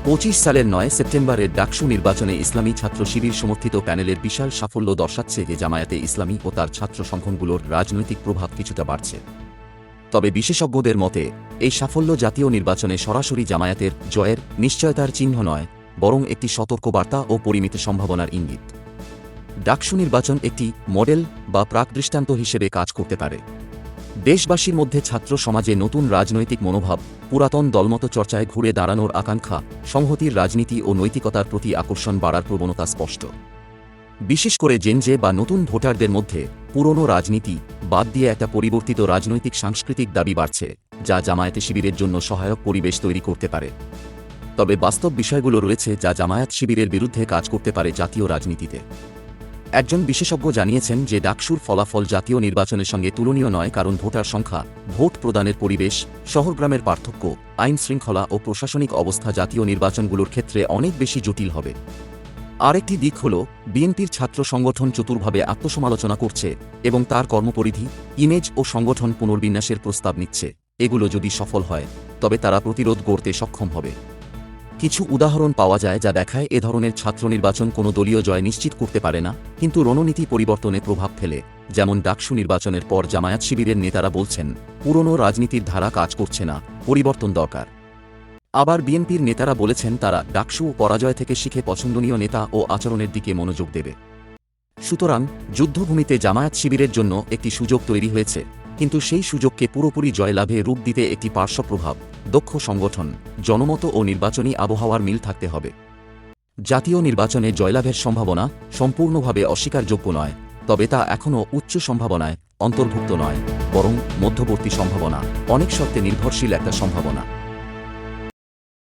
২৫ সালের ৯ সেপ্টেম্বরের ডাকসু নির্বাচনে ইসলামী ছাত্র শিবির সমর্থিত প্যানেলের বিশাল সাফল্য দর্শাচ্ছে যে জামায়াতে ইসলামী ও তার ছাত্র সংগঠনগুলোর রাজনৈতিক প্রভাব কিছুটা বাড়ছে। তবে বিশেষজ্ঞদের মতে এই সাফল্য জাতীয় নির্বাচনে সরাসরি জামায়াতের জয়ের নিশ্চয়তার চিহ্ন নয়, বরং একটি সতর্কবার্তা ও পরিমিত সম্ভাবনার ইঙ্গিত। ডাকসু নির্বাচন একটি মডেল বা প্রাক-দৃষ্টান্ত হিসেবে কাজ করতে পারে। দেশবাসীর মধ্যে ছাত্র সমাজে নতুন রাজনৈতিক মনোভাব, পুরাতন দলমত চর্চায় ঘুরে দাঁড়ানোর আকাঙ্ক্ষা, সংহতির রাজনীতি ও নৈতিকতার প্রতি আকর্ষণ বাড়ার প্রবণতা স্পষ্ট। বিশেষ করে জেনজে বা নতুন ভোটারদের মধ্যে পুরনো রাজনীতি বাদ দিয়ে একটা পরিবর্তিত রাজনৈতিক সাংস্কৃতিক দাবি বাড়ছে, যা জামায়াতে শিবিরের জন্য সহায়ক পরিবেশ তৈরি করতে পারে। তবে বাস্তব বিষয়গুলো রয়েছে যা জামায়াত শিবিরের বিরুদ্ধে কাজ করতে পারে জাতীয় রাজনীতিতে। একজন বিশেষজ্ঞ জানিয়েছেন যে ডাকসুর ফলাফল জাতীয় নির্বাচনের সঙ্গে তুলনীয় নয়, কারণ ভোটার সংখ্যা, ভোট প্রদানের পরিবেশ, শহরগ্রামের পার্থক্য, আইন শৃঙ্খলা ও প্রশাসনিক অবস্থা জাতীয় নির্বাচনগুলোর ক্ষেত্রে অনেক বেশি জটিল হবে। আরেকটি দিক হল বিএনপির ছাত্র সংগঠন চতুরভাবে আত্মসমালোচনা করছে এবং তার কর্মপরিধি, ইমেজ ও সংগঠন পুনর্বিন্যাসের প্রস্তাব নিচ্ছে। এগুলো যদি সফল হয় তবে তারা প্রতিরোধ গড়তে সক্ষম হবে। কিছু উদাহরণ পাওয়া যায় যা দেখায় এ ধরনের ছাত্র নির্বাচন কোনো দলীয় জয় নিশ্চিত করতে পারে না, কিন্তু রণনীতি পরিবর্তনে প্রভাব ফেলে। যেমন ডাকসু নির্বাচনের পর জামায়াত শিবিরের নেতারা বলছেন পুরনো রাজনীতির ধারা কাজ করছে না, পরিবর্তন দরকার। আবার বিএনপির নেতারা বলেছেন তারা ডাকসু পরাজয় থেকে শিখে পছন্দনীয় নেতা ও আচরণের দিকে মনোযোগ দেবে। সুতরাং যুদ্ধভূমিতে জামায়াত শিবিরের জন্য একটি সুযোগ তৈরি হয়েছে, কিন্তু সেই সুযোগকে পুরোপুরি জয়লাভে রূপ দিতে একটি পার্শ্ব প্রভাব, দক্ষ সংগঠন, জনমত ও নির্বাচনী আবহাওয়ার মিল থাকতে হবে। জাতীয় নির্বাচনে জয়লাভের সম্ভাবনা সম্পূর্ণভাবে অস্বীকারযোগ্য নয়, তবে তা এখনও উচ্চ সম্ভাবনায় অন্তর্ভুক্ত নয়, বরং মধ্যবর্তী সম্ভাবনা, অনেক শর্তে নির্ভরশীল একটা সম্ভাবনা।